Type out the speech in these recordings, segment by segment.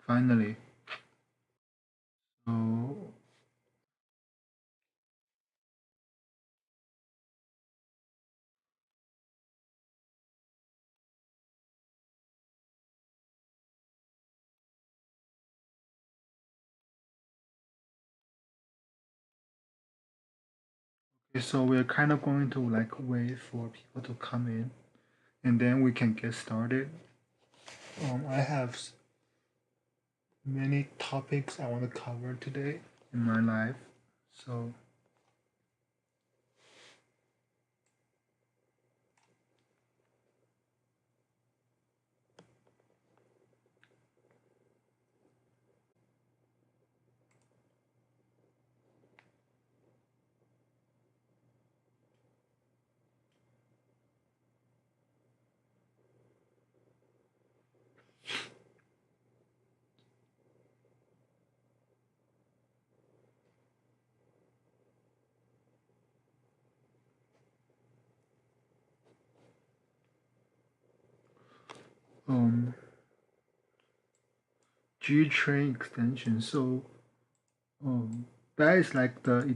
Finally. So, okay, so we're kind of going to like wait for people to come in, and then we can get started. I have many topics I want to cover today in my life. So, um, G train extension. So, um, that is like that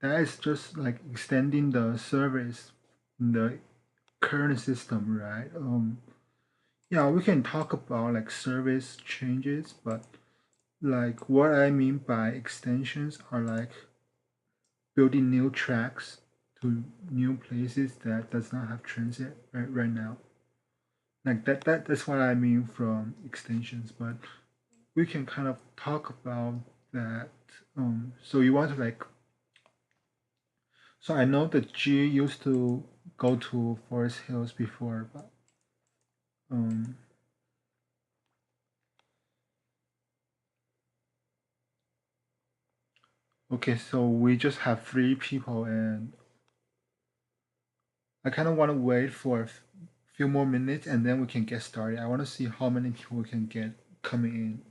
is just like extending the service in the current system, right? Yeah, we can talk about like service changes, but like what I mean by extensions are like building new tracks to new places that does not have transit right now. Like that's what I mean from extensions, but we can kind of talk about that. So you want to like, so I know that G used to go to Forest Hills before, but um, okay, so we just have three people, and I kind of want to wait for a few more minutes, and then we can get started. I want to see how many people we can get coming in.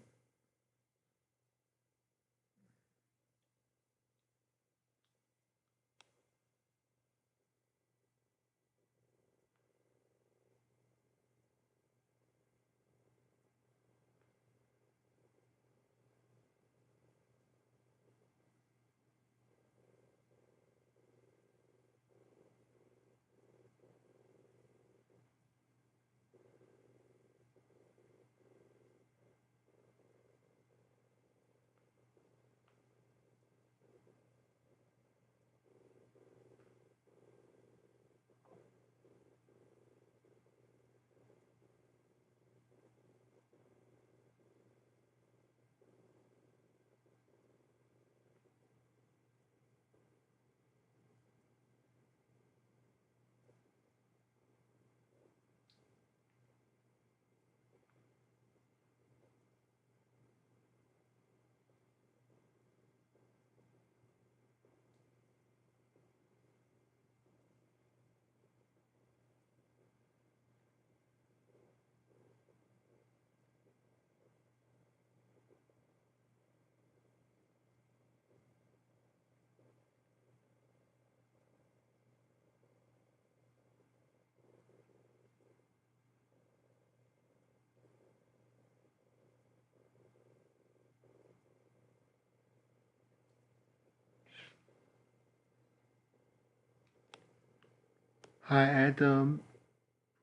Hi, Adam.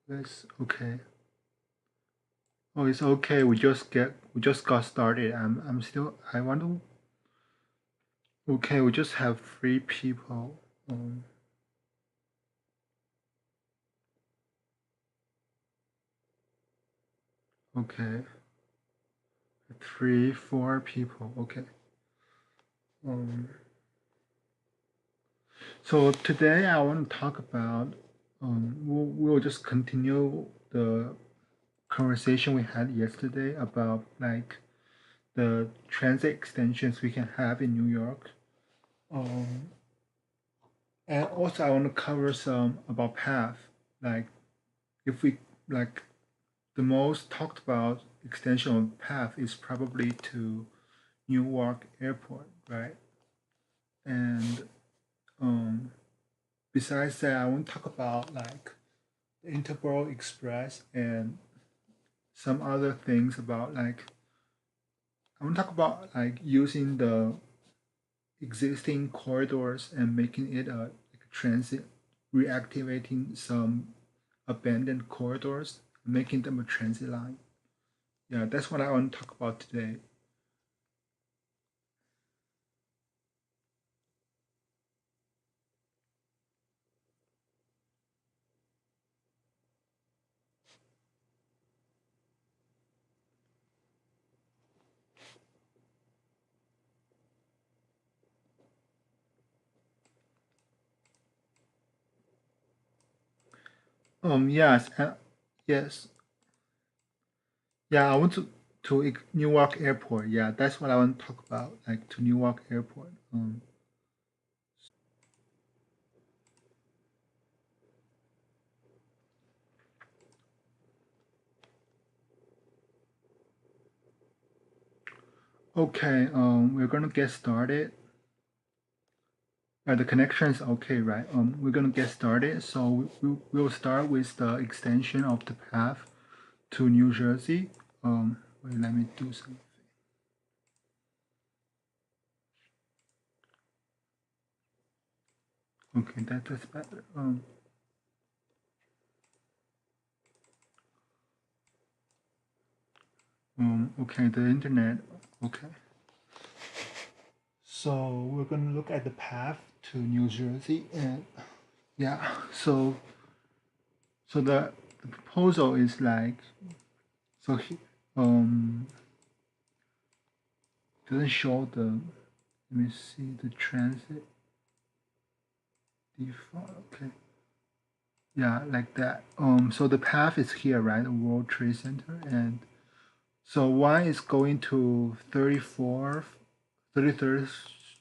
Yes, okay. Oh, it's okay. We just got started. I'm still. I want to. Okay, we just have three people. Okay, three, four people. Okay. Um, so today I want to talk about. We'll just continue the conversation we had yesterday about like the transit extensions we can have in New York. Um, and also I want to cover some about path. Like if we like the most talked about extension of path is probably to Newark Airport, right? And um, besides that, I want to talk about like the Interborough Express and some other things about like I want to talk about like using the existing corridors and making it a like transit, reactivating some abandoned corridors, making them a transit line. Yeah, that's what I want to talk about today. Yes, yes, yeah. I want to Newark Airport. Yeah, that's what I want to talk about. Like to Newark Airport. Okay. We're gonna get started. The connection is okay, right? We're gonna get started. So we'll start with the extension of the path to New Jersey. Wait, let me do something. Okay, that's better. Okay, the internet. Okay. So we're gonna look at the path to New Jersey, and yeah. So the proposal is like so. Um, doesn't show the. Let me see the transit default. Okay. Yeah, like that. So the path is here, right? The World Trade Center, and so one is going to 33rd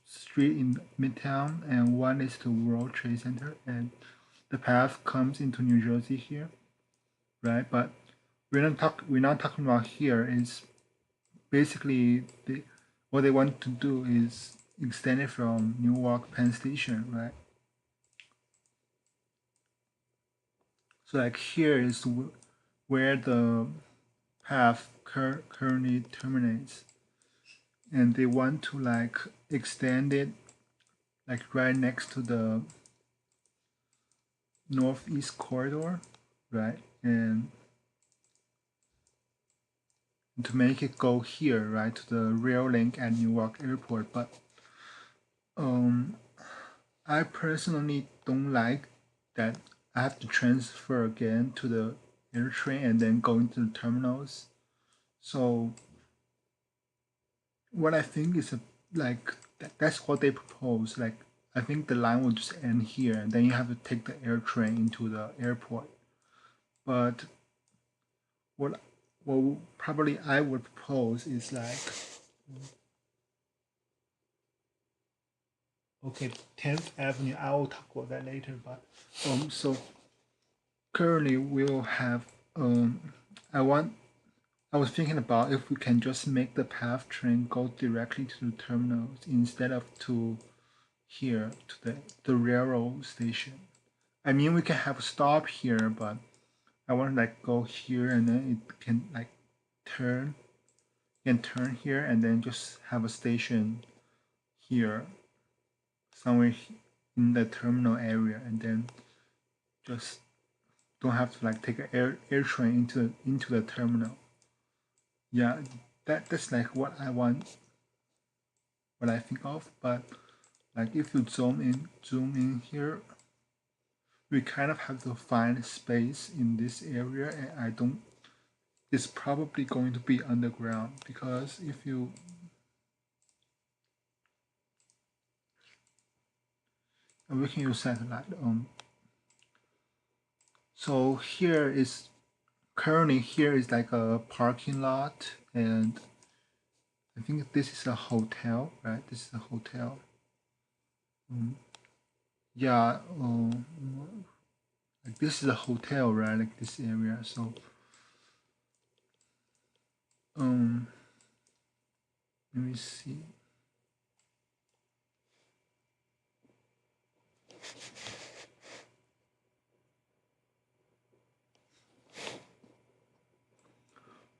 Street in Midtown, and one is to World Trade Center, and the path comes into New Jersey here, right? But we're not talking about here. Is basically what they want to do is extend it from Newark Penn Station, right? So like here is where the path currently terminates, and they want to like extend it like right next to the northeast corridor, right? And to make it go here, right, to the rail link at Newark Airport. But um, I personally don't like that I have to transfer again to the air train and then go into the terminals. So what I think is like that's what they propose. Like I think the line will just end here, and then you have to take the air train into the airport. But what what probably I would propose is like okay, 10th Avenue. I will talk about that later. But so currently we'll have I want I was thinking about if we can just make the PATH train go directly to the terminals instead of to here to the railroad station. I mean, we can have a stop here, but I want to like go here and then it can like turn and turn here and then just have a station here somewhere in the terminal area and then just don't have to like take an air train into the terminal. Yeah, that's like what I want, what I think of. But like if you zoom in here, we kind of have to find space in this area, and I don't. It's probably going to be underground because if you we can use satellite. So here is currently here is like a parking lot, and I think this is a hotel, right? This is a hotel. Yeah, like this is a hotel, right? Like this area. So um, let me see.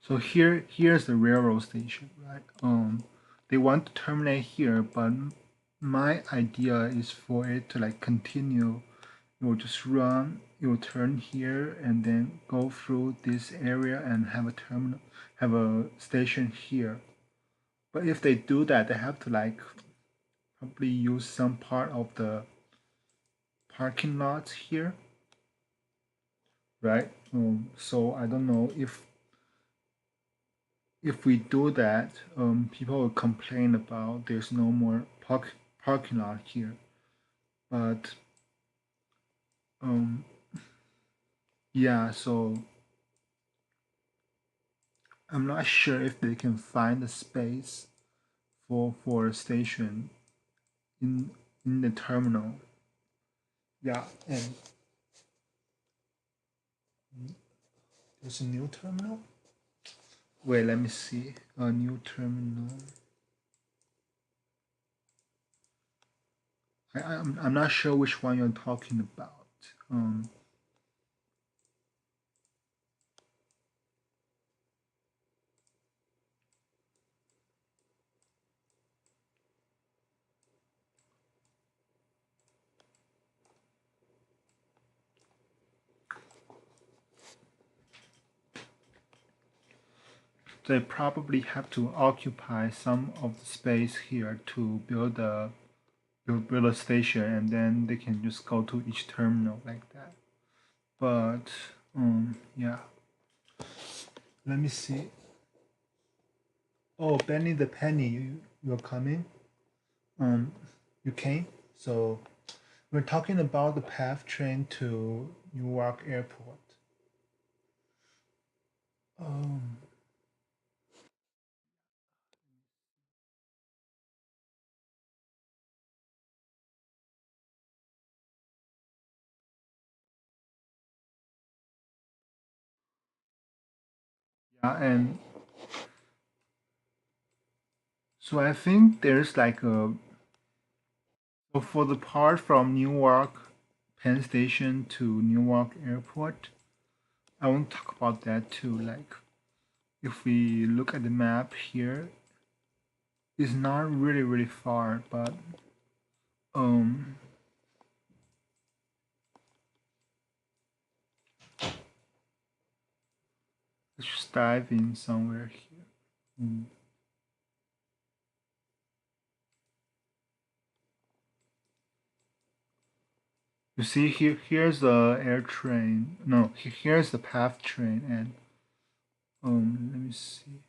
So here's the railroad station, right? They want to terminate here, but my idea is for it to like continue. It will just run, it will turn here and then go through this area and have a terminal, have a station here. But if they do that, they have to like probably use some part of the parking lot here, right? So I don't know if we do that, people will complain about there's no more parking lot here. But yeah, so I'm not sure if they can find a space for a station in the terminal. Yeah, and there's a new terminal. Wait, let me see. A new terminal. I'm not sure which one you're talking about. They probably have to occupy some of the space here to build a station, and then they can just go to each terminal like that. But yeah, let me see. Oh, Benny the Penny, you're coming. You came. So we're talking about the PATH train to Newark Airport. Um, yeah, and so I think there's like a so for the part from Newark Penn Station to Newark Airport, I want to talk about that too. Like if we look at the map here, it's not really far, but um let's just dive in somewhere here. You see here's the air train. No, here's the PATH train, and let me see.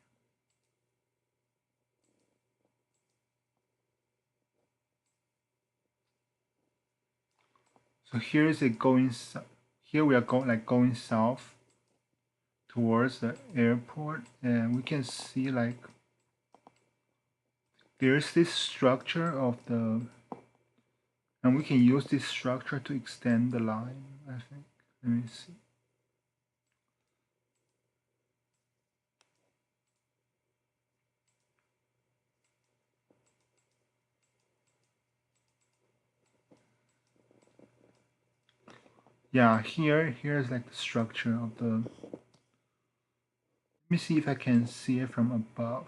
So here is it going. Here we are going south towards the airport, and we can see like there's this structure of the, and we can use this structure to extend the line. I think. Let me see. Yeah, here's like the structure of the. Let me see if I can see it from above.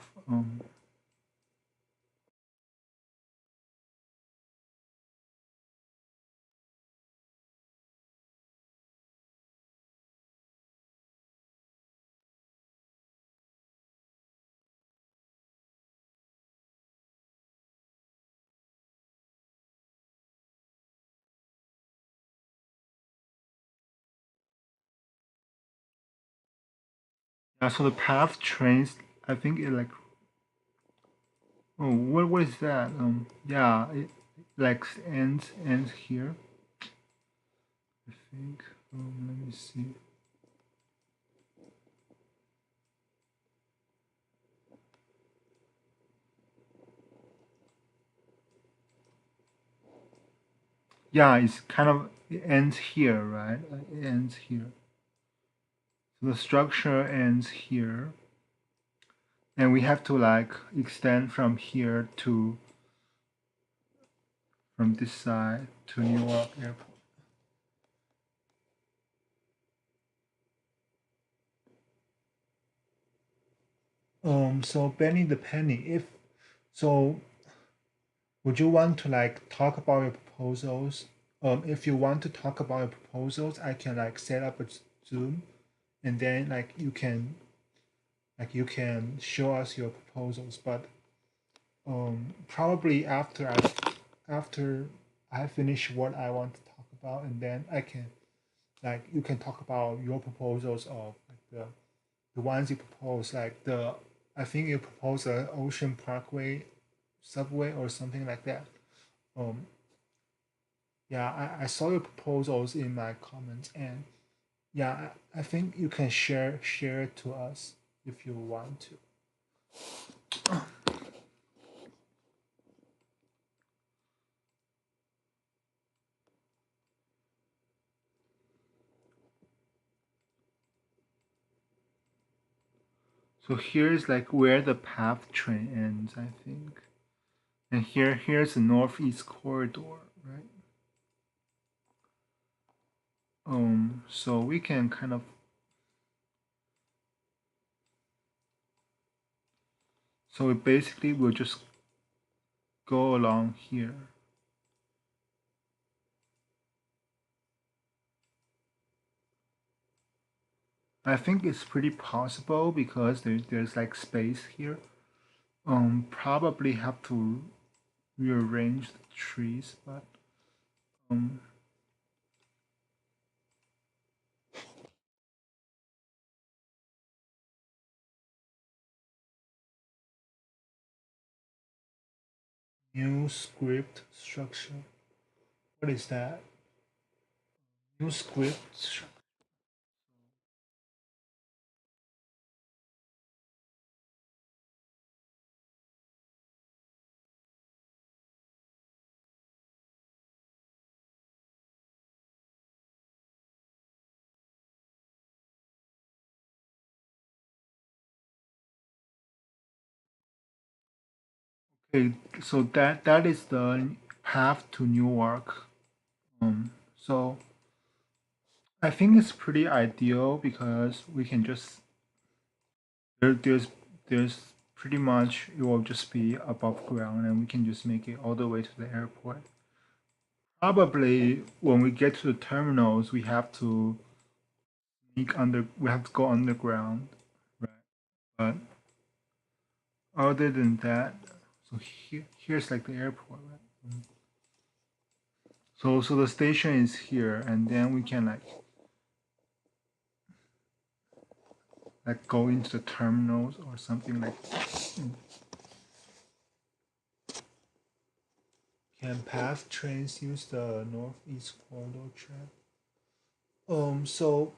Yeah, so the PATH trains. I think it like. Oh, what is that? Yeah, it like ends here. I think. Let me see. Yeah, it's kind of it ends here, right? It ends here. So the structure ends here, and we have to like extend from here to from this side to Newark Airport. So Benny the Penny, if so, would you want to like talk about your proposals? If you want to talk about your proposals, I can like set up a Zoom, and then like you can show us your proposals. But probably after I finish what I want to talk about, and then I can like you can talk about your proposals of like the ones you propose, like the I think you propose a Ocean Parkway subway or something like that. Um, yeah, I saw your proposals in my comments, and yeah, I think you can share it to us if you want to. So here's like where the PATH train ends, I think, and here's the northeast corridor, right? So we can kind of so it basically will just go along here. I think it's pretty possible because there's like space here. Probably have to rearrange the trees, but um, new script structure. What is that? New script. Okay, so that is the path to Newark. So I think it's pretty ideal because we can just there's pretty much it will just be above ground and we can just make it all the way to the airport. Probably when we get to the terminals, we have to go underground, right? But other than that, so here's like the airport, right? So the station is here, and then we can like go into the terminals or something like that. Can path trains use the northeast corridor track? So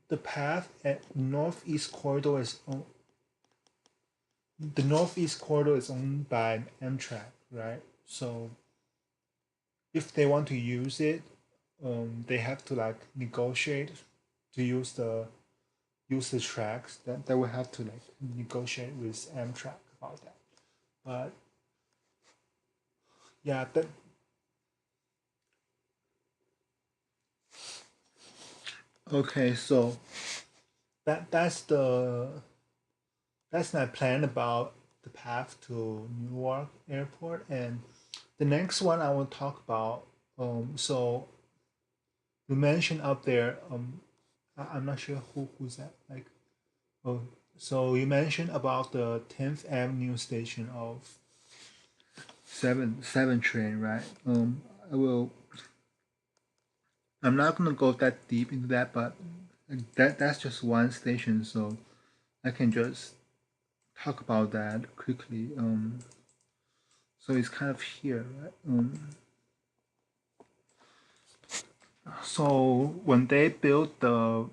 the path at northeast corridor is on the northeast corridor is owned by Amtrak, right? So if they want to use it, they have to like negotiate to use the tracks. That they will have to like negotiate with Amtrak about that. But yeah, okay. So that's my plan about the path to Newark Airport, and the next one I want to talk about. So you mentioned up there. I'm not sure who's that. Like, oh, so you mentioned about the 10th Avenue station of seven train, right? I will. I'm not gonna go that deep into that, but that's just one station, so I can just talk about that quickly. So it's kind of here, right? So when they built the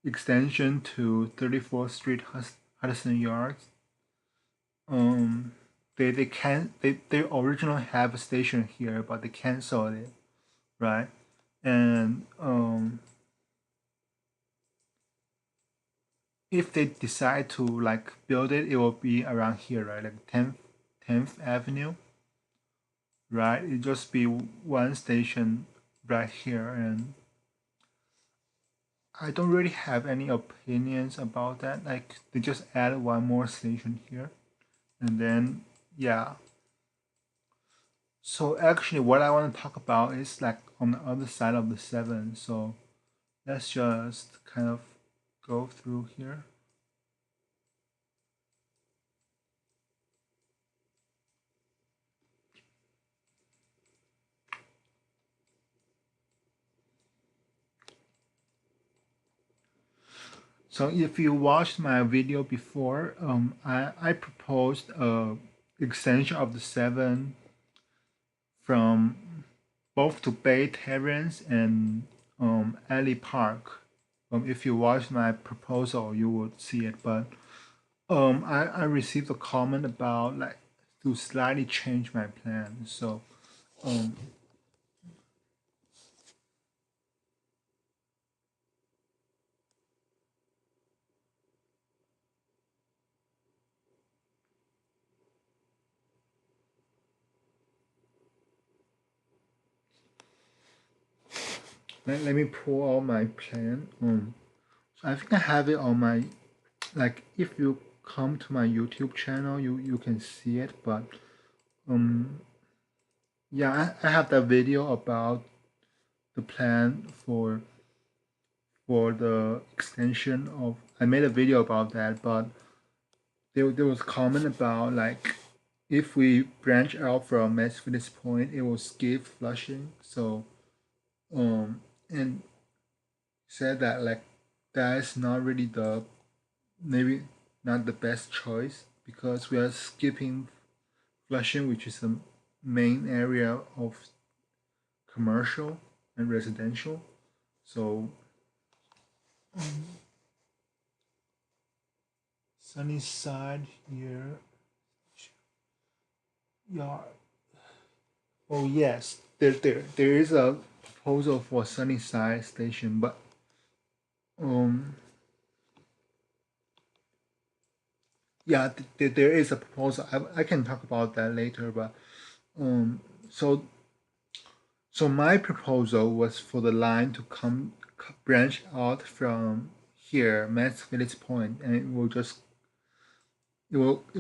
extension to 34th Street Hudson Yards, um, they can they originally have a station here, but they canceled it, right? And if they decide to like build it, it will be around here, right? Like 10th Avenue, right? It just be one station right here, and I don't really have any opinions about that. Like they just added one more station here, and then yeah. So actually, what I want to talk about is like on the other side of the seven. So let's just kind of go through here. So if you watched my video before, I proposed a extension of the seven from both to Bay Terrance and Alley Park. If you watch my proposal, you would see it. But I received a comment about like to slightly change my plan. So um, let me pull out my plan. I think I have it on my like if you come to my YouTube channel, you can see it. But um, yeah, I have that video about the plan for the extension of. I made a video about that, but there was comment about like if we branch out from Massachusetts Point, it will skip Flushing. So and said that like that is not really the maybe not the best choice because we are skipping Flushing, which is the main area of commercial and residential. So sunny side here. Yeah. Oh yes, there is a proposal for Sunnyside Station, but um yeah, there is a proposal. I can talk about that later, but um so so my proposal was for the line to come branch out from here, Mass Village Point, and it will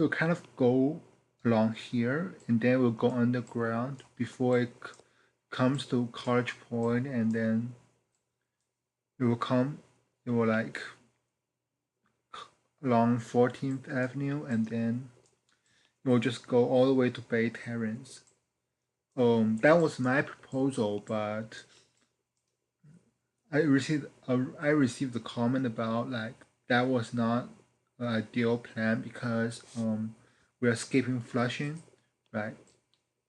kind of go along here, and then it will go underground before it comes to College Point, and then it will come. It will like along 14th Avenue, and then it will just go all the way to Bay Terrace. That was my proposal, but I received a comment about like that was not an ideal plan because we are skipping Flushing, right?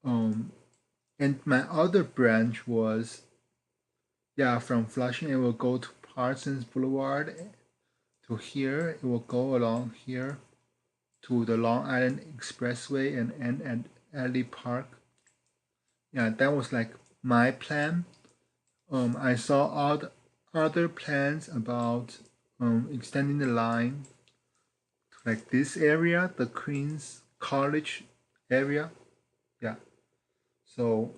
Um, and my other branch was yeah from Flushing it will go to Parsons Boulevard to here. It will go along here to the Long Island Expressway and end at Alley Park. Yeah, that was like my plan. I saw other plans about extending the line to like this area, the Queens College area. Yeah, so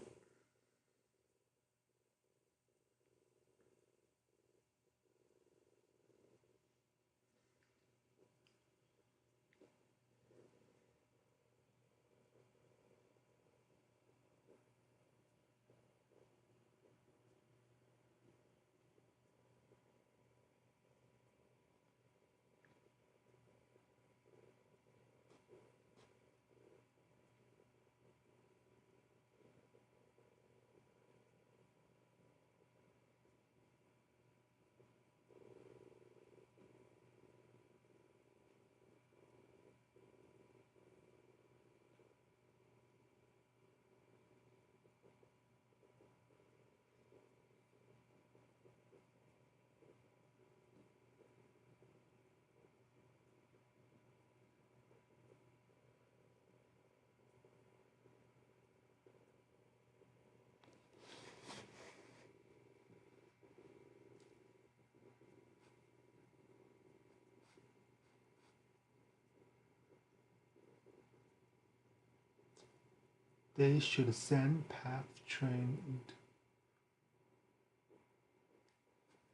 they should send PATH train.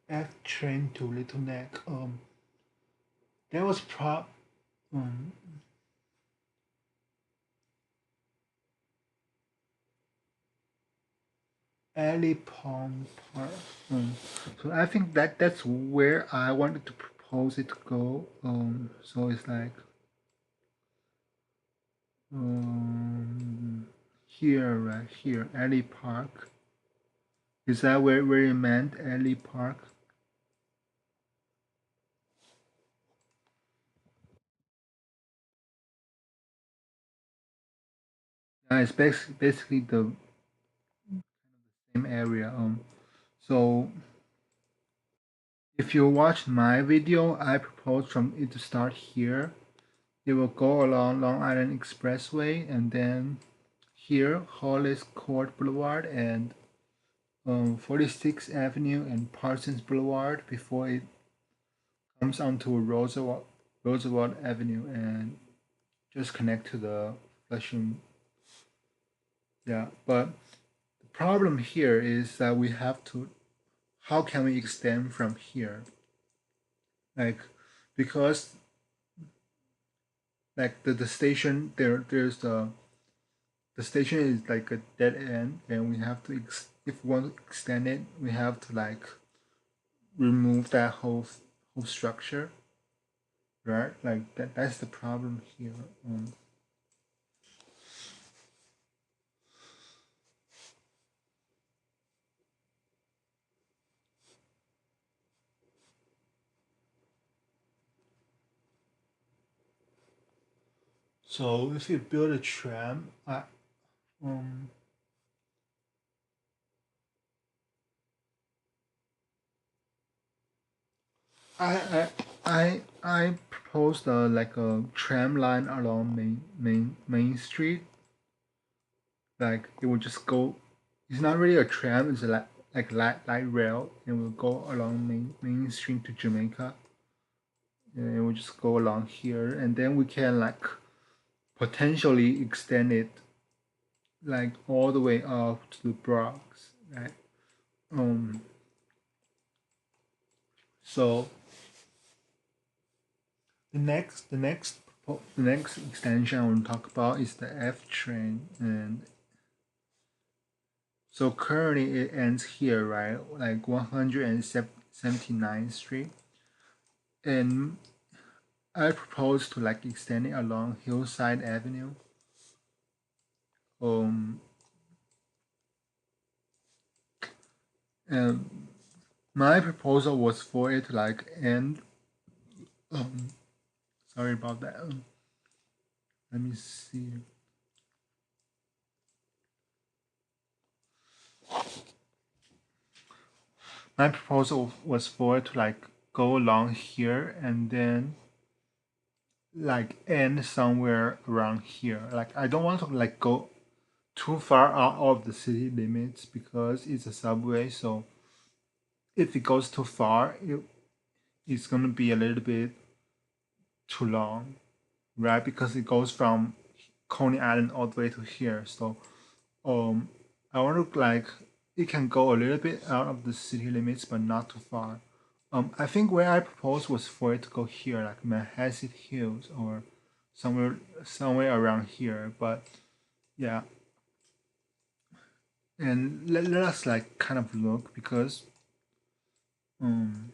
F train to Little Neck. There was um Alley Palm Park. So I think that's where I wanted to propose it to go. So it's like here, right here, Alley Park. Is that where you meant Alley Park? It's basically the same area. So if you watch my video, I propose from it to start here. It will go along Long Island Expressway and then here Hollis Court Boulevard and 46th Avenue and Parsons Boulevard before it comes onto Roosevelt Avenue and just connect to the Flushing. Yeah, but the problem here is that we have to. How can we extend from here? Like, because like the station there's the station is like a dead end, and we have to if we want to extend it, we have to like remove that whole structure, right? Like that's the problem here. So if you build a tram, um I I proposed like a tram line along Main Street. Like it will just go. It's not really a tram. It's a like light rail, and will go along Main Street to Jamaica. And it will just go along here, and then we can like potentially extend it like all the way up to the Bronx, right? Um. So the next extension I want to talk about is the F train, and so currently it ends here, right? Like 179th Street, and I propose to like extend it along Hillside Avenue. Um, and my proposal was for it to like end. Um, sorry about that. Let me see. My proposal was for it to like go along here and then like end somewhere around here. Like I don't want to like go too far out of the city limits because it's a subway. So if it goes too far, it's gonna be a little bit too long, right? Because it goes from Coney Island all the way to here. So um, I want to like it can go a little bit out of the city limits, but not too far. I think where I proposed was for it to go here, like Manhasset Hills or somewhere around here. But yeah, and let us like kind of look because um,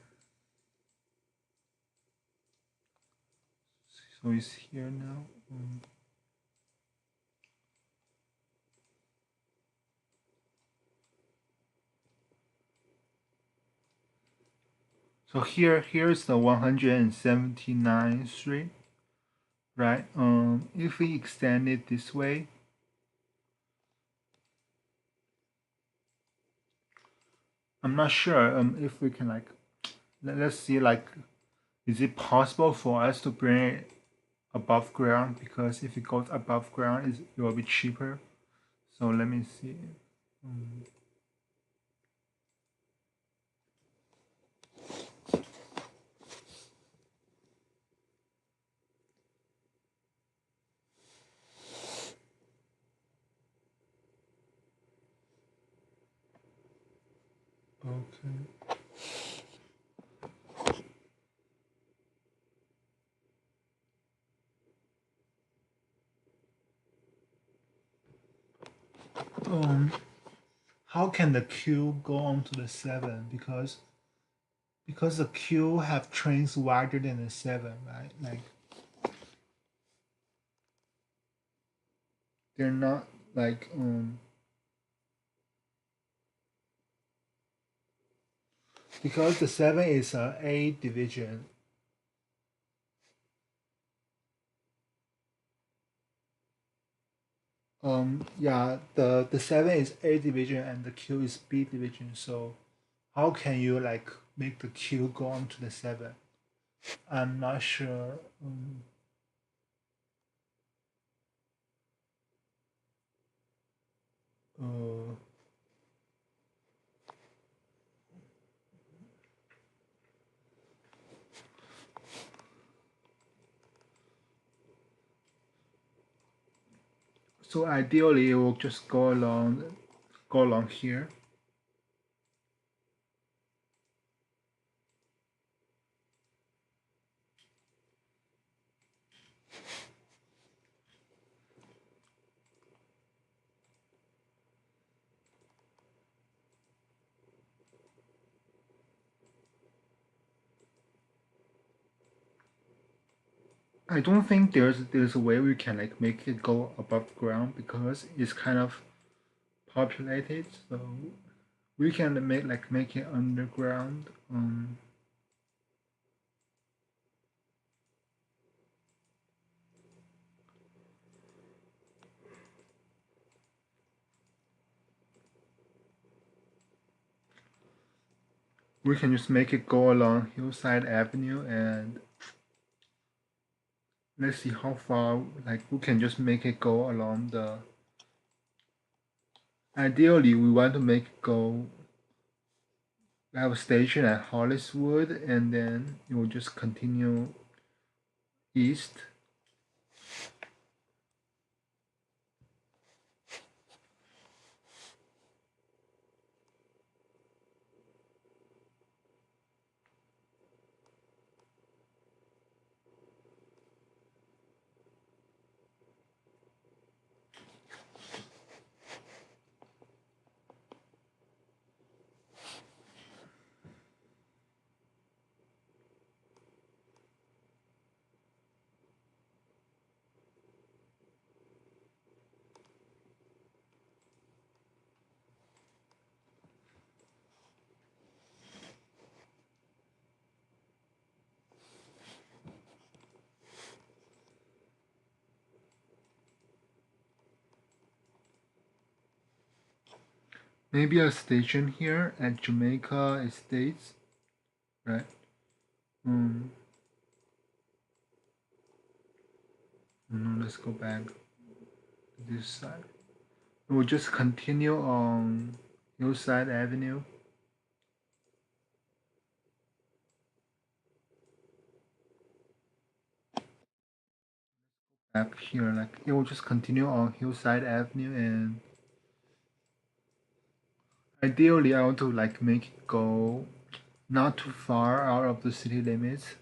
so it's here now. So here's the 179th Street, right? If we extend it this way, I'm not sure if we can like let's see like is it possible for us to bring it above ground, because if it goes above ground it will be cheaper. So let me see. Okay. How can the Q go on to the 7? Because the Q have trains wider than the 7, right? Like they're not like because the 7 is a A division. Yeah, the 7 is A division and the Q is B division. So how can you like make the Q go on to the 7? I'm not sure. Uh, so ideally, it will just go along here. I don't think there's a way we can like make it go above ground because it's kind of populated. So we can make it underground. We can just make it go along Hillside Avenue and let's see how far like we can just make it go along the. Ideally, we want to make it go. We have a station at Holliswood and then it will just continue east. Maybe a station here at Jamaica Estates, right? Let's go back this side. We'll just continue on Hillside Avenue. Back here, like it will just continue on Hillside Avenue, and ideally, I want to like make it go not too far out of the city limits.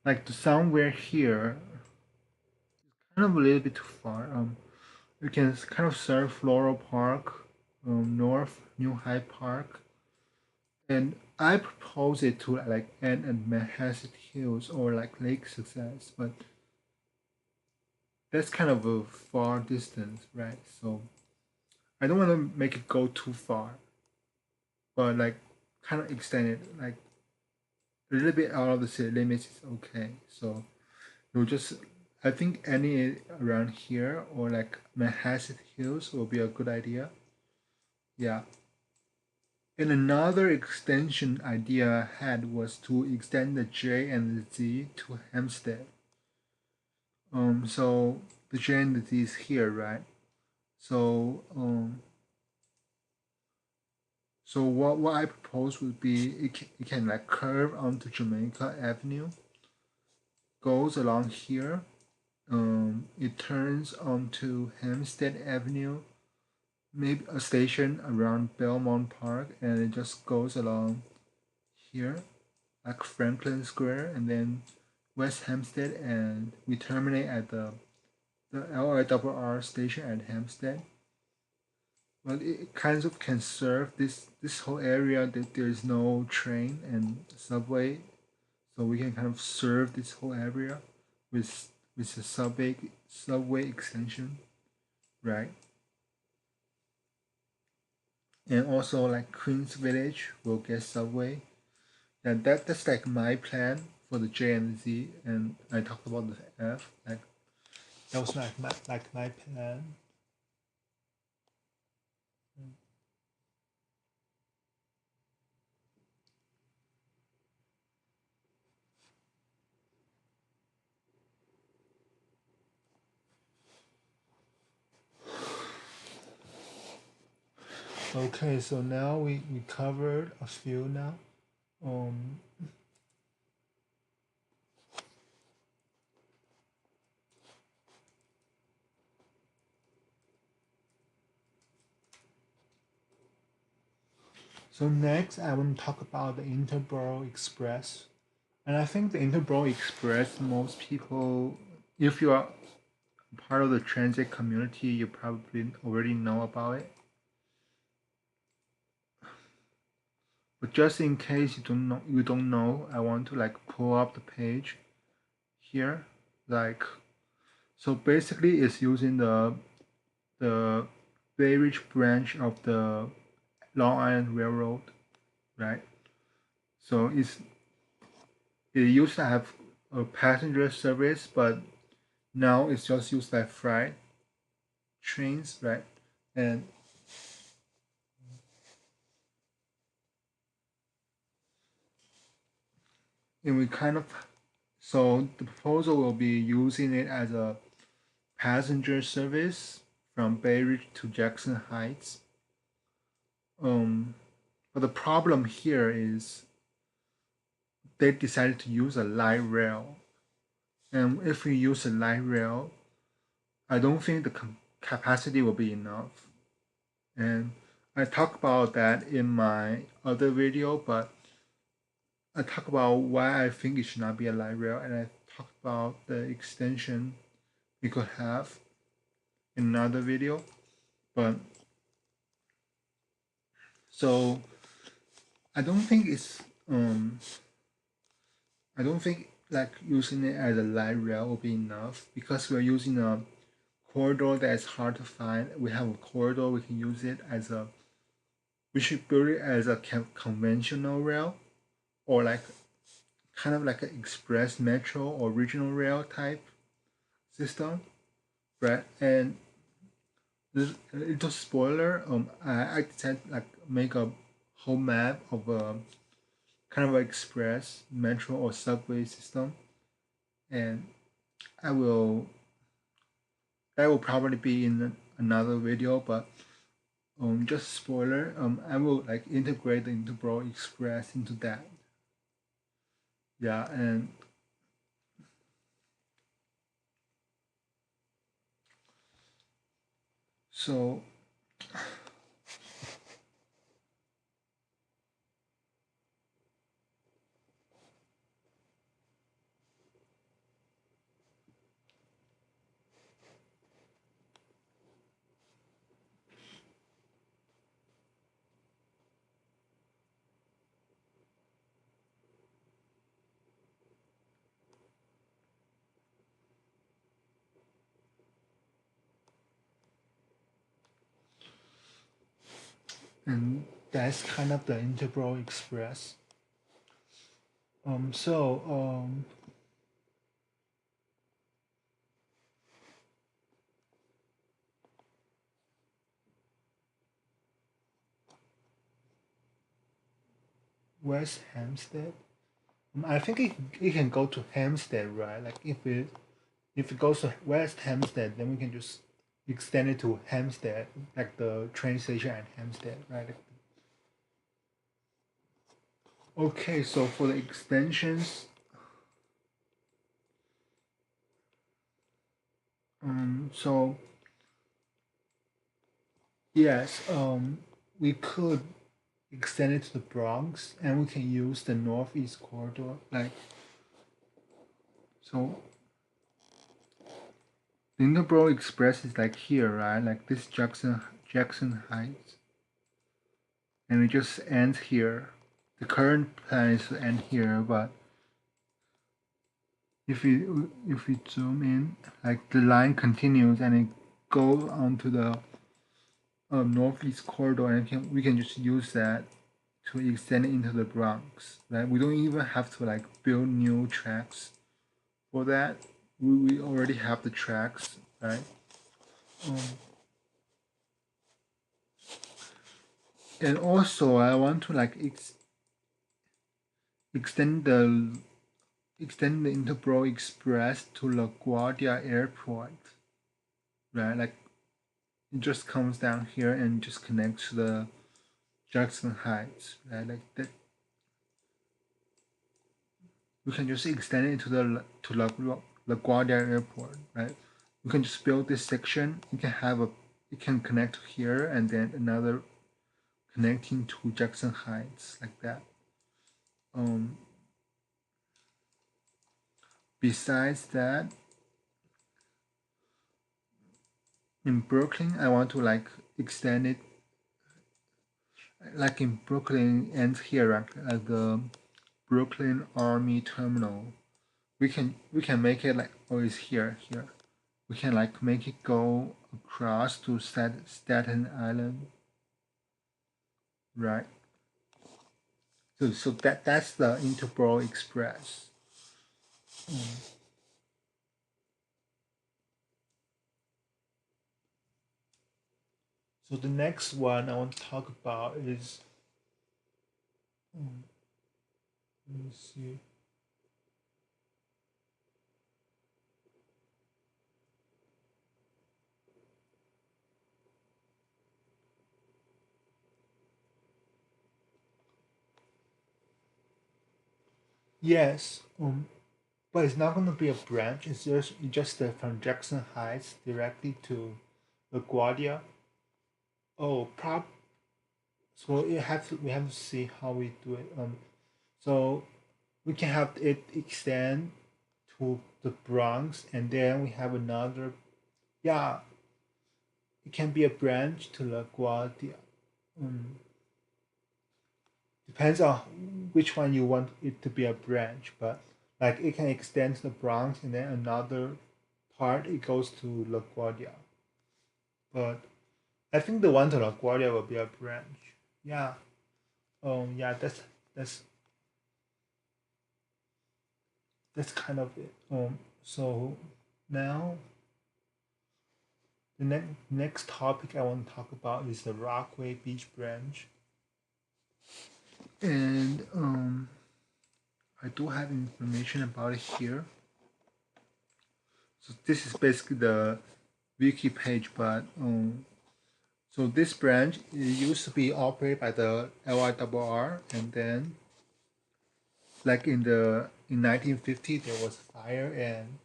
Like to somewhere here, kind of a little bit too far. You can kind of serve Floral Park, North New Hyde Park, and I propose it to like end at Manhasset Hills or like Lake Success, but that's kind of a far distance, right? So I don't want to make it go too far, but like kind of extend it like a little bit out of the city limits is okay. So you'll just I think any around here or like Manhasset Hills will be a good idea. Yeah. And another extension idea I had was to extend the J and the Z to Hempstead. So the J and the Z is here, right? So so what I propose would be it can like curve onto Jamaica Avenue, goes along here. It turns onto Hempstead Avenue, maybe a station around Belmont Park, and it just goes along here, like Franklin Square, and then West Hempstead, and we terminate at the LIRR station at Hempstead. Well, it kind of can serve this whole area that there is no train and subway, so we can kind of serve this whole area with a subway extension, right? And also like Queens Village will get subway. And that's like my plan for the J and Z, and I talked about the F. Like that was my plan. Okay, so now we covered a few now. Um, so next I want to talk about the Interborough Express. And I think the Interborough Express, most people, if you are part of the transit community, you probably already know about it. But just in case you don't know, I want to like pull up the page here. Like, so basically, it's using the Bay Ridge branch of the Long Island Railroad, right? So it used to have a passenger service, but now it's just used like freight trains, right? And we kind of, so the proposal will be using it as a passenger service from Bay Ridge to Jackson Heights. But the problem here is they decided to use a light rail, and if we use a light rail, I don't think the capacity will be enough. And I talk about that in my other video, but I talk about why I think it should not be a light rail, and I talk about the extension we could have in another video. But so I don't think it's I don't think like using it as a light rail will be enough, because we're using a corridor that's hard to find. We have a corridor, we can use it as a, we should build it as a conventional rail, or like kind of like an express metro or regional rail type system, right? And this little spoiler, I decided like make a whole map of a kind of an express metro or subway system, and I will that will probably be in another video, but just spoiler, I will like integrate the Interborough Express into that. Yeah, and so and that's kind of the Interborough Express. So West Hempstead. I think it can go to Hempstead, right? Like if it goes to West Hempstead, then we can just extend it to Hempstead, like the train station at Hempstead, right? Okay, so for the extensions, so yes, we could extend it to the Bronx, and we can use the Northeast corridor, like So the Interborough Express is like here, right? Like this Jackson Heights, and it just ends here. The current plan is to end here, but if we zoom in, like the line continues and it goes onto the northeast corridor, and we can just use that to extend it into the Bronx. Right? We don't even have to like build new tracks for that. We already have the tracks, right? And also, I want to like extend the Interborough Express to LaGuardia Airport, right? Like it just comes down here and just connects to the Jackson Heights, right? Like that, we can just extend it to LaGuardia Airport, right? We can just build this section. It can connect to here and then another connecting to Jackson Heights, like that. Besides that, in Brooklyn, I want to like extend it. Like in Brooklyn ends here at the Brooklyn Army Terminal. We can make it like it's here. We can like make it go across to Staten Island, right? So that's the Interborough Express. So the next one I want to talk about is, let me see. Yes, but it's not going to be a branch. It's just from Jackson Heights directly to LaGuardia. Oh, so we have to see how we do it. So we can have it extend to the Bronx, and then we have another. Yeah, it can be a branch to LaGuardia. Um, Depends on which one you want it to be a branch, but like it can extend to the Bronx, and then another part it goes to LaGuardia. But I think the one to LaGuardia will be a branch. Yeah. Yeah. That's that's kind of it. So now the next topic I want to talk about is the Rockaway Beach branch, and I do have information about it here. So this is basically the wiki page, but so this branch it used to be operated by the LIRR, and then like in 1950 there was a fire, and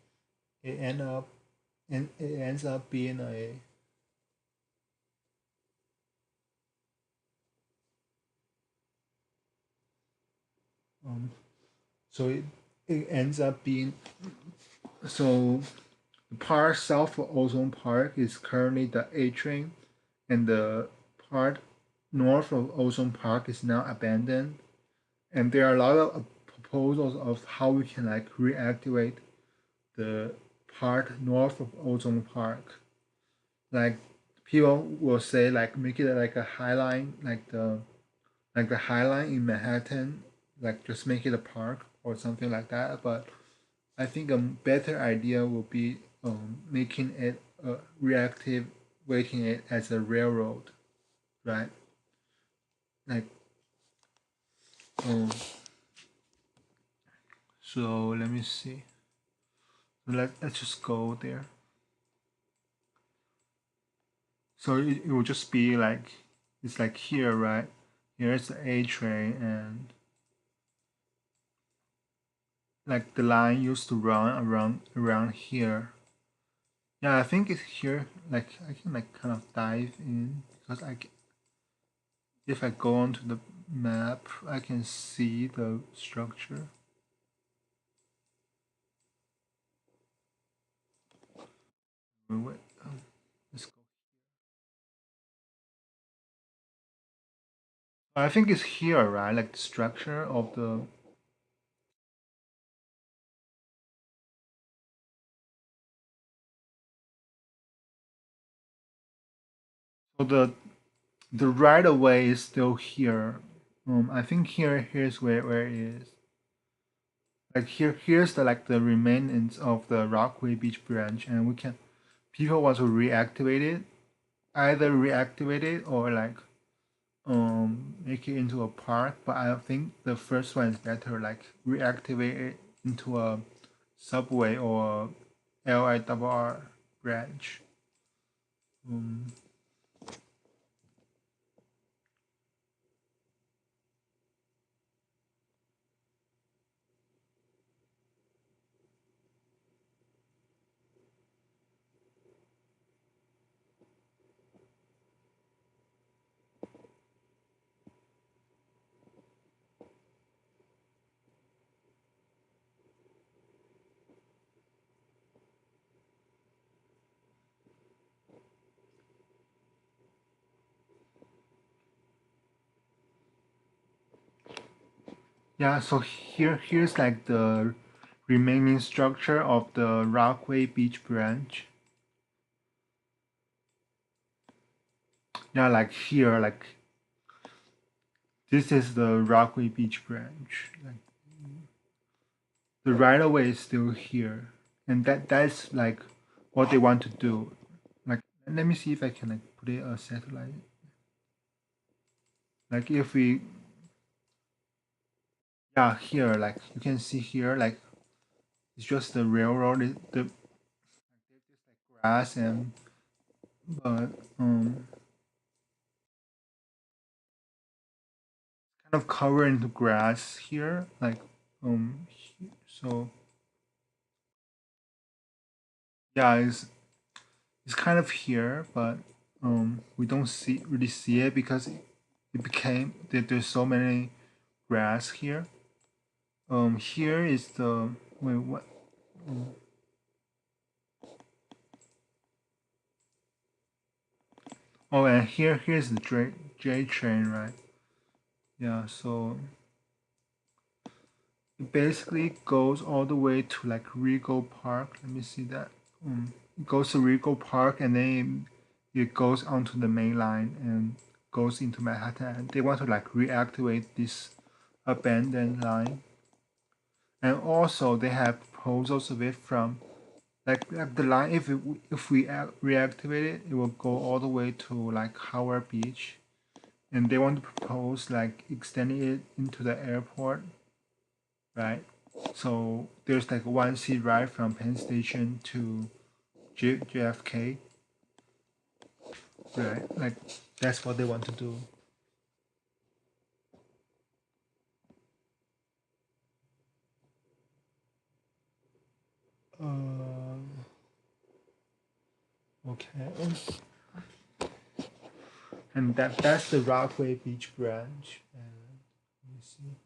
it ended up and it ends up being a um, so it ends up being so the part south of Ozone Park is currently the A train, and the part north of Ozone Park is now abandoned. And there are a lot of proposals of how we can like reactivate the part north of Ozone Park. Like people will say like make it like a high line, like the High Line in Manhattan, like just make it a park or something like that. But I think a better idea would be making it reactive, making it as a railroad, right? Like, um, so let me see. Let's just go there. So it will just be like it's like here, right? Here's the A train, and like the line used to run around here. Yeah, I think it's here. Like I can like kind of dive in because if I go onto the map, I can see the structure. Wait, let's go. I think it's here, right? Like the structure of the. So the right of way is still here. I think here's where it is. Like here's the like the remains of the Rockaway Beach branch, and we can people want to reactivate it, either reactivate it or like make it into a park. But I think the first one is better, like reactivate it into a subway or LIRR branch. Um, yeah, so here's like the remaining structure of the Rockaway Beach branch. Yeah, like here, like this is the Rockaway Beach branch. Like the right of way is still here, and that's like what they want to do. Like, let me see if I can like put it a satellite. Like if we, yeah, here, like you can see here, like it's just the railroad, the grass and but kind of covered into grass here, like so yeah, it's kind of here, but we don't really see it because it became that there's so many grass here. Here is the wait what? Oh, and here's the J train, right? Yeah, so it basically goes all the way to like Regal Park. Let me see that. It goes to Regal Park and then it goes onto the main line and goes into Manhattan. They want to like reactivate this abandoned line, and also they have proposals of it from like the line. If we reactivate it, it will go all the way to like Howard Beach, and they want to propose like extending it into the airport, right? So there's like one seat ride from Penn Station to JFK, right? Like that's what they want to do. Uh, okay, and that's the Rockaway Beach branch. And let me see.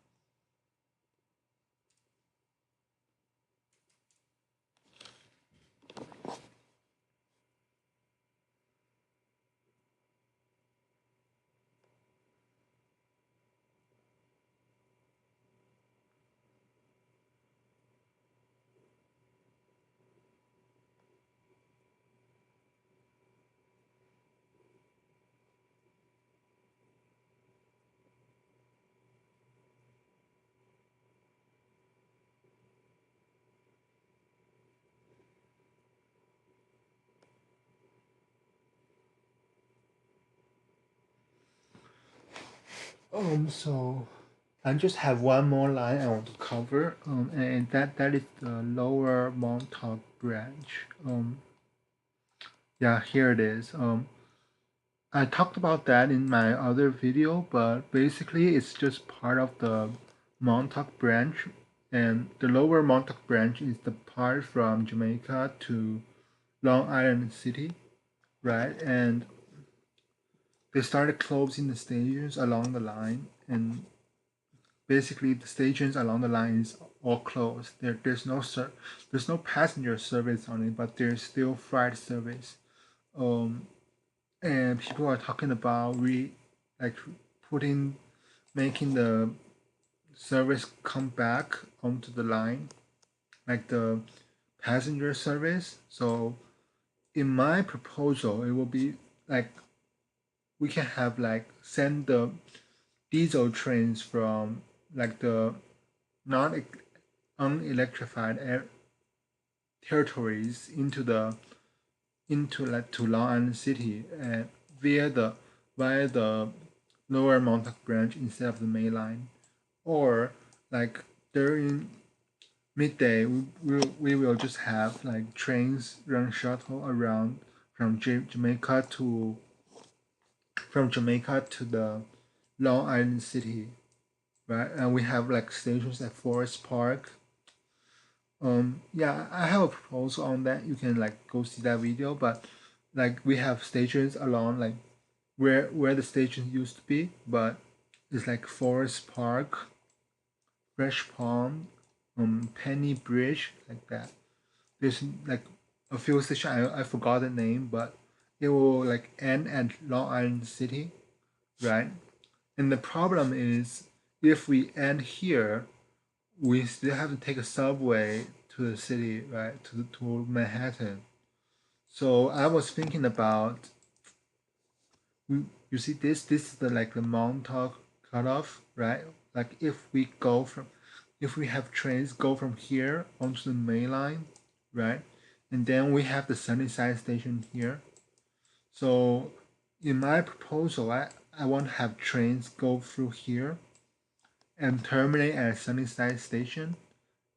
So I just have one more line I want to cover, and that is the lower Montauk branch. Yeah, here it is. I talked about that in my other video, but basically it's just part of the Montauk branch, and the lower Montauk branch is the part from Jamaica to Long Island City, right? And they started closing the stations along the line, and basically the stations along the line is all closed. There's no passenger service on it, but there's still freight service. Um, and people are talking about like putting making the service come back onto the line, like the passenger service. So in my proposal, it will be like we can have like send the diesel trains from like the non unelectrified territories into like to Long Island City and via the lower Montauk branch instead of the main line, or like during midday we will just have like trains run shuttle around from Jamaica to the Long Island City, right? And we have like stations at Forest Park. Yeah, I have a proposal on that. You can like go see that video, but like we have stations along like where the station used to be, but it's like Forest Park, Fresh Pond, Penny Bridge, like that. There's like a few stations. I forgot the name, but it will like end at Long Island City, right? And the problem is if we end here, we still have to take a subway to the city, right? To Manhattan. So I was thinking about you see this is the like the Montauk cutoff, right? Like if we have trains go from here onto the main line, right? And then we have the Sunnyside station here. So in my proposal, I want to have trains go through here and terminate at Sunnyside station,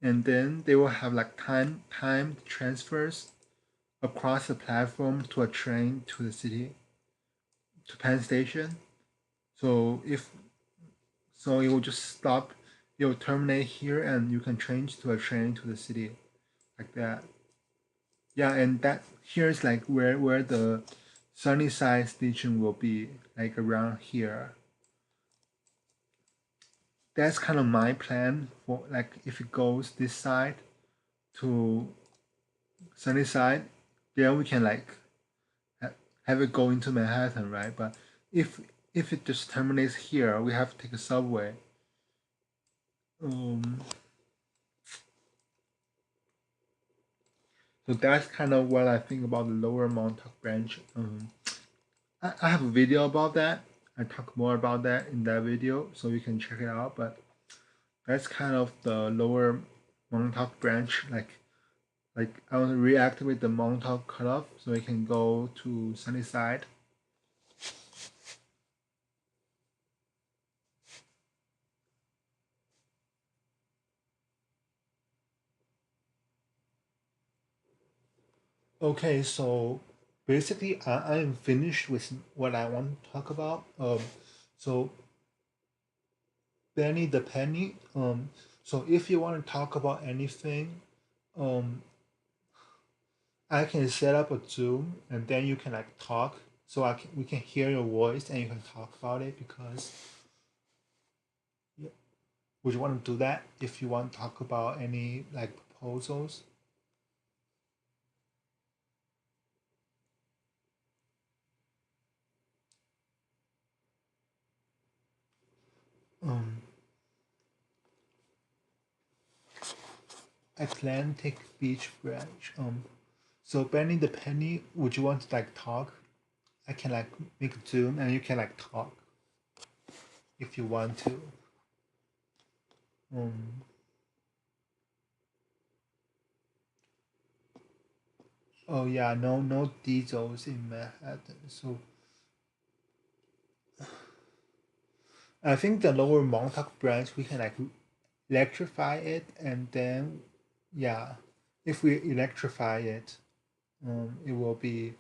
and then they will have like timed transfers across the platform to a train to the city to Penn Station. So it will just stop, it will terminate here, and you can change to a train to the city, like that. Yeah, and that here's like where the Sunnyside station will be, like around here. That's kind of my plan for like if it goes this side to Sunnyside, then we can like have it go into Manhattan, right? But if it just terminates here, we have to take a subway. So that's kind of what I think about the lower Montauk branch. I have a video about that. I talk more about that in that video, so you can check it out. But that's kind of the lower Montauk branch. Like I want to reactivate the Montauk cutoff so it can go to Sunnyside. Okay, so basically I am finished with what I want to talk about. So Benny the Penny. So if you want to talk about anything, um, I can set up a Zoom and then you can like talk. So we can hear your voice and you can talk about it because. Yeah. Would you want to do that if you want to talk about any like proposals? Um, Atlantic Beach branch. So Benny the Penny, would you want to like talk? I can like make a Zoom and you can like talk if you want to. Um, oh yeah, no diesels in Manhattan. So I think the lower Montauk branch we can like electrify it and then yeah, if we electrify it, it will be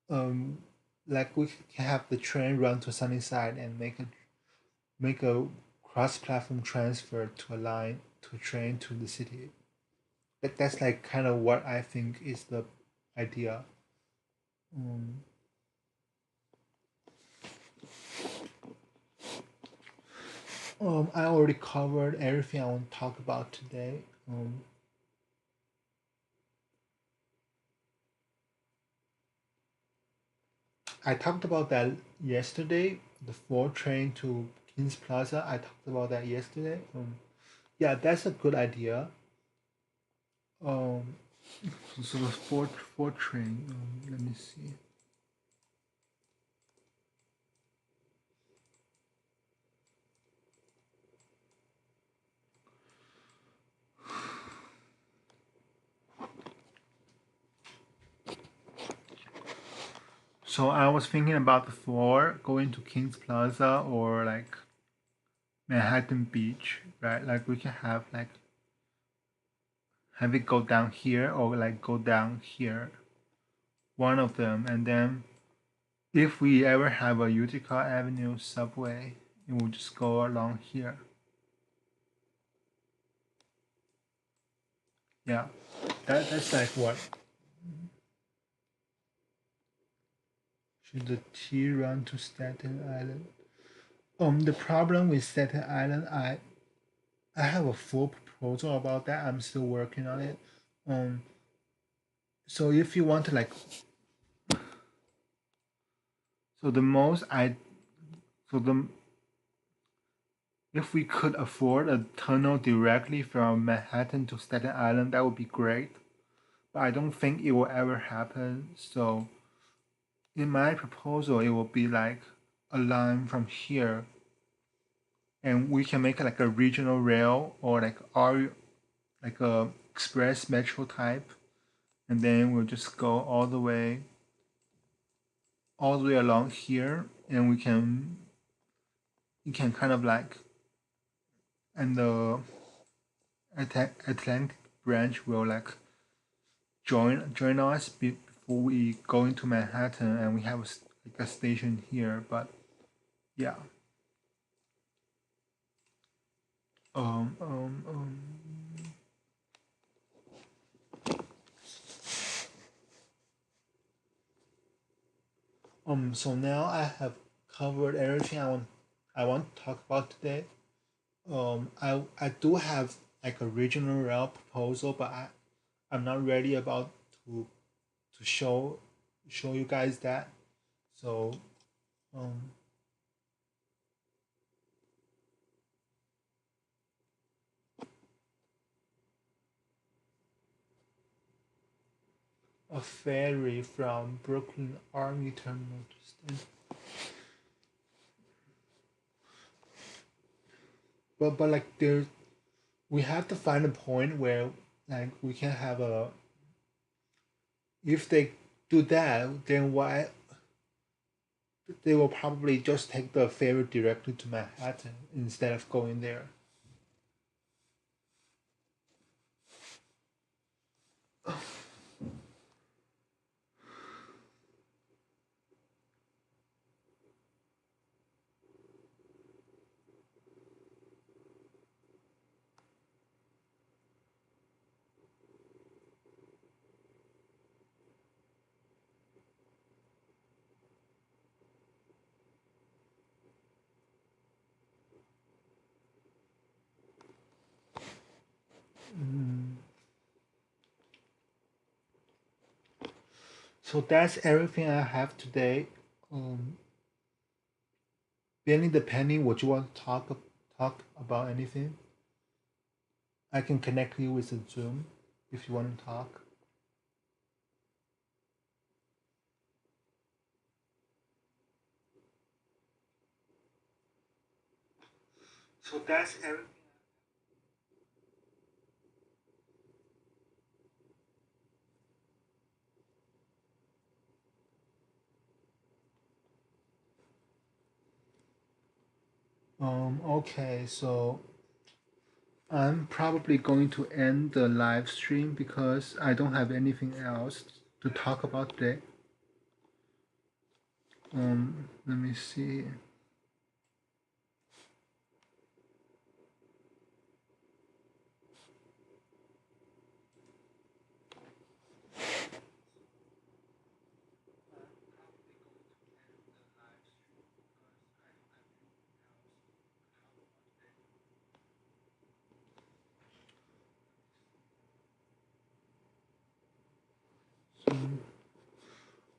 um like we can have the train run to Sunnyside and make a cross-platform transfer to a line to train to the city. That's like kind of what I think is the idea. Um, I already covered everything I want to talk about today. I talked about that yesterday. The 4 train to Kings Plaza. I talked about that yesterday. Yeah, that's a good idea. Um, so the four train. Let me see. So I was thinking about the 4 going to Kings Plaza or like Manhattan Beach, right? Like we can have it go down here or like go down here, one of them, and then if we ever have a Utica Avenue subway, it will just go along here. Yeah, that's like what should the T run to Staten Island? The problem with Staten Island, I have a full proposal about that. I'm still working on it. Um, so if you want to like, so the most I, so the if we could afford a tunnel directly from Manhattan to Staten Island, that would be great. But I don't think it will ever happen. So in my proposal, it will be like a line from here, and we can make it like a regional rail or like a express metro type, and then we'll just go all the way along here, and we can kind of like, and the Atlantic branch will like join us before we go into Manhattan, and we have like a station here. But yeah, um, um, um, so now I have covered everything I want to talk about today. I do have like a regional rail proposal, but I'm not ready about to to show you guys that. So um, a ferry from Brooklyn Army Terminal to Stanford. But like there, we have to find a point where like we can have a. If they do that, then why they will probably just take the ferry directly to Manhattan instead of going there. Mm. So that's everything I have today. Um, Benny the Penny, would you want to talk about anything? I can connect you with a Zoom if you want to talk. So that's everything. Okay, so I'm probably going to end the live stream because I don't have anything else to talk about today. Let me see.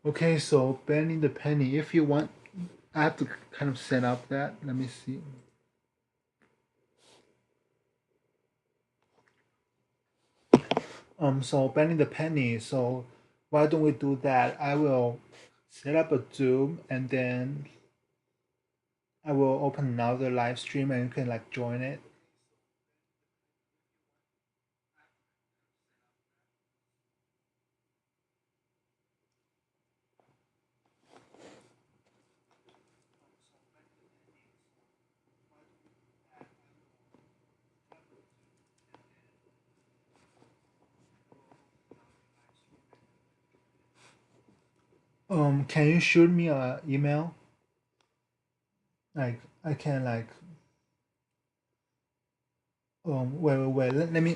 Okay, so bending the penny. If you want, I have to kind of set up that. Let me see. So bending the penny. So why don't we do that? I will set up a Zoom and then I will open another live stream and you can like join it. Can you shoot me a email? Like I can like wait. Let me.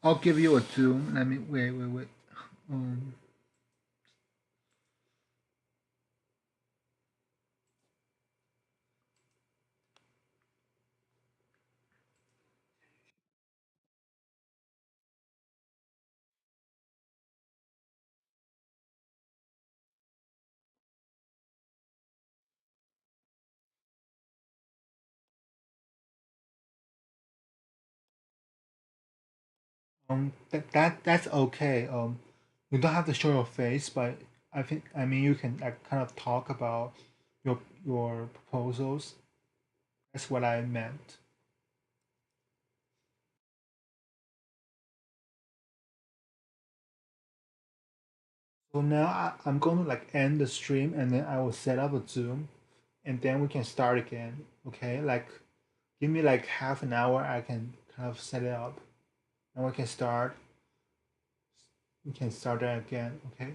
I'll give you a Zoom. Let me wait. Um, that's okay. You don't have to show your face, but I mean you can like kind of talk about your proposals. That's what I meant. So now I'm going to like end the stream and then I will set up a Zoom and then we can start again. Okay, like give me like half an hour. I can kind of set it up and we can start. We can start that again. Okay.